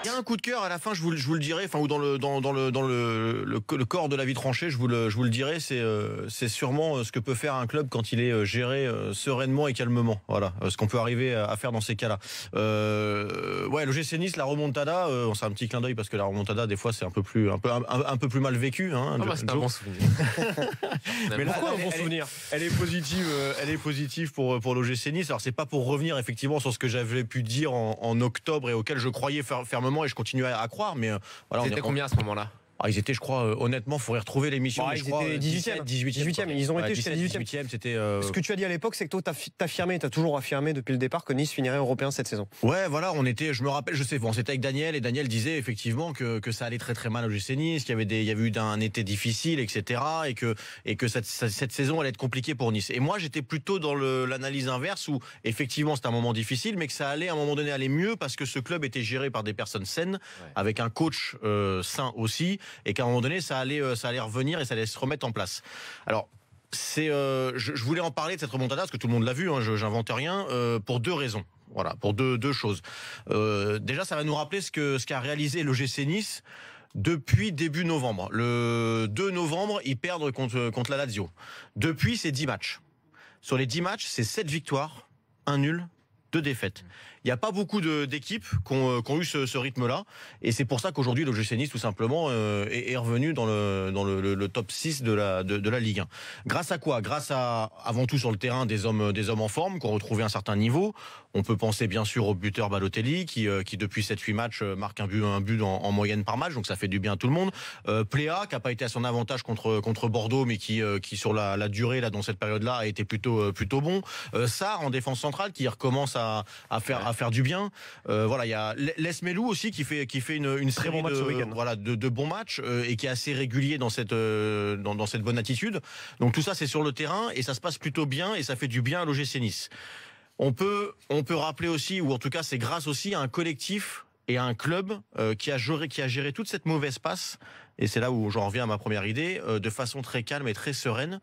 y a un coup de cœur à la fin, je vous le dirai, enfin, ou dans le corps de la vie tranchée, je vous le dirai, c'est sûrement ce que peut faire un club quand il est géré sereinement et calmement. Voilà, ce qu'on peut arriver à faire dans ces cas-là. Ouais, l'OGC Nice, la remontada, c'est un petit clin d'œil parce que la remontada, des fois, c'est un peu plus mal vécu. Hein, c'est un bon souvenir. Mais là, pourquoi un bon souvenir? Elle est positive pour l'OGC Nice. Alors, c'est pas pour revenir effectivement sur ce que j'avais pu dire en octobre et auquel je croyais fermement et je continue à croire. Mais voilà, C'était combien à ce moment-là? Ils étaient, je crois, honnêtement, il faudrait retrouver l'émission. Ils étaient 18e. 18e. Ils ont été jusqu'à 18e. C'était. Ce que tu as dit à l'époque, c'est que toi, t'as toujours affirmé depuis le départ que Nice finirait européen cette saison. Ouais, voilà, je me rappelle, c'était avec Daniel, et Daniel disait effectivement que ça allait très très mal au GC Nice, qu'il y avait eu un été difficile, etc. et que cette saison allait être compliquée pour Nice. Et moi, j'étais plutôt dans l'analyse inverse où effectivement c'était un moment difficile, mais que ça allait à un moment donné aller mieux parce que ce club était géré par des personnes saines, avec un coach sain aussi. Et qu'à un moment donné, ça allait revenir et ça allait se remettre en place. Alors, je voulais en parler de cette remontada parce que tout le monde l'a vu, hein, j'invente rien, pour deux raisons. Voilà, pour deux choses. Déjà, ça va nous rappeler ce qu'a réalisé l'OGC Nice depuis début novembre. Le 2 novembre, ils perdent contre la Lazio. Depuis, c'est 10 matchs. Sur les 10 matchs, c'est 7 victoires, 1 nul, 2 défaites. Il n'y a pas beaucoup d'équipes qui ont eu ce rythme-là. Et c'est pour ça qu'aujourd'hui, l'OGC Nice, tout simplement, est revenu dans le top 6 de la Ligue 1. Grâce à quoi? Grâce à, avant tout sur le terrain, des hommes en forme, qui ont retrouvé un certain niveau. On peut penser bien sûr au buteur Balotelli, qui depuis 7-8 matchs, marque un but en moyenne par match. Donc ça fait du bien à tout le monde. Pléa, qui n'a pas été à son avantage contre Bordeaux, mais qui sur la durée, là, dans cette période-là, a été plutôt bon. Sarr, en défense centrale, qui recommence à faire du bien. Voilà, il y a Les Melou aussi qui fait une série bon match ce week-end. de bons matchs et qui est assez régulier dans cette bonne attitude. Donc tout ça c'est sur le terrain et ça se passe plutôt bien et ça fait du bien à l'OGC Nice. On peut rappeler aussi, ou en tout cas c'est grâce aussi à un collectif et à un club qui a géré toute cette mauvaise passe, et c'est là où j'en reviens à ma première idée, de façon très calme et très sereine.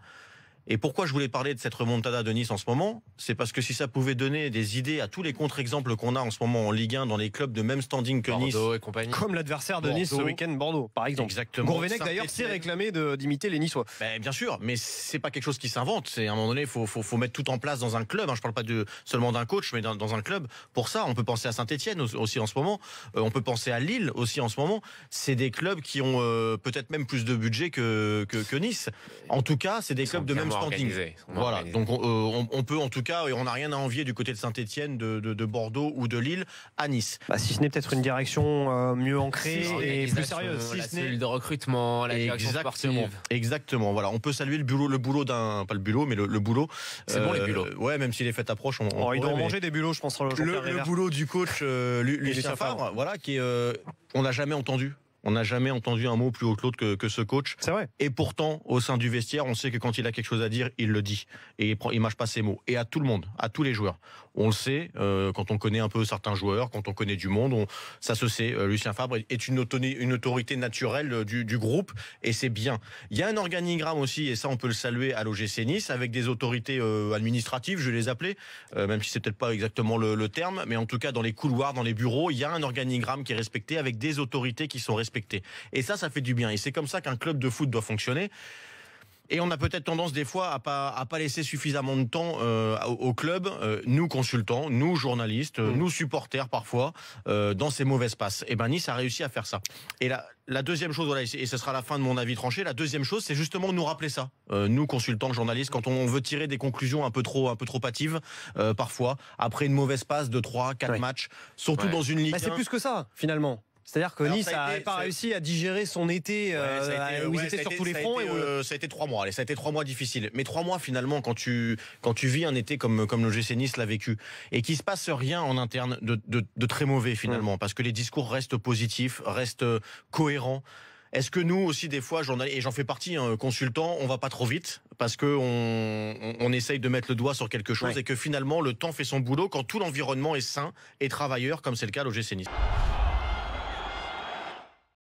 Et pourquoi je voulais parler de cette remontada de Nice en ce moment? C'est parce que si ça pouvait donner des idées à tous les contre-exemples qu'on a en ce moment en Ligue 1 dans les clubs de même standing que Nice, Bordeaux et compagnie. Comme l'adversaire de Nice ce week-end, Bordeaux, par exemple. Exactement. Gourvenec d'ailleurs s'est réclamé d'imiter les Niçois. Bien sûr, mais c'est pas quelque chose qui s'invente. C'est à un moment donné, faut mettre tout en place dans un club. Je parle pas seulement d'un coach, mais dans un club. Pour ça, on peut penser à Saint-Etienne aussi en ce moment. On peut penser à Lille aussi en ce moment. C'est des clubs qui ont peut-être même plus de budget que Nice. En tout cas, c'est des clubs de même standing. Voilà. Donc on peut en tout cas, et on n'a rien à envier du côté de Saint-Etienne, de Bordeaux ou de Lille à Nice. Si ce n'est peut-être une direction mieux ancrée et plus sérieuse. Si la cellule de recrutement, la direction sportive. Exactement. Voilà. On peut saluer le boulot d'un, pas le bulot, mais le boulot. C'est bon les bulots. Ouais, même si les fêtes approchent, ils doivent manger des bulots, je pense. Le boulot du coach Lucien Favre, voilà, qui on n'a jamais entendu. On n'a jamais entendu un mot plus haut que l'autre que ce coach. C'est vrai. Et pourtant, au sein du vestiaire, on sait que quand il a quelque chose à dire, il le dit. Et il mâche pas ses mots. Et à tout le monde, à tous les joueurs. On le sait, quand on connaît un peu certains joueurs, quand on connaît du monde, ça se sait. Lucien Favre est une autorité naturelle du groupe. Et c'est bien. Il y a un organigramme aussi, et ça on peut le saluer à l'OGC Nice, avec des autorités administratives, je vais les appeler, même si c'est peut-être pas exactement le terme, mais en tout cas dans les couloirs, dans les bureaux, il y a un organigramme qui est respecté avec des autorités qui sont respectées. Et ça fait du bien. Et c'est comme ça qu'un club de foot doit fonctionner. Et on a peut-être tendance des fois à pas laisser suffisamment de temps au club, nous consultants, nous journalistes, nous supporters parfois, dans ces mauvaises passes. Et Nice a réussi à faire ça. Et la deuxième chose, voilà, et ce sera la fin de mon avis tranché, la deuxième chose, c'est justement nous rappeler ça. Nous consultants, journalistes, quand on veut tirer des conclusions un peu trop hâtives, parfois, après une mauvaise passe de 3-4 matchs, surtout dans une Ligue 1. C'est plus que ça, finalement. C'est-à-dire que Nice n'a pas réussi à digérer son été où ils étaient sur tous les fronts. Ça a été 3 mois. Allez, ça a été 3 mois difficiles. Mais 3 mois finalement, quand tu vis un été comme le GC Nice l'a vécu, et qu'il se passe rien en interne de très mauvais finalement, parce que les discours restent positifs, restent cohérents. Est-ce que nous aussi des fois, et j'en fais partie, consultant, on va pas trop vite parce que on essaye de mettre le doigt sur quelque chose et que finalement le temps fait son boulot quand tout l'environnement est sain et travailleur, comme c'est le cas à l'OGC Nice.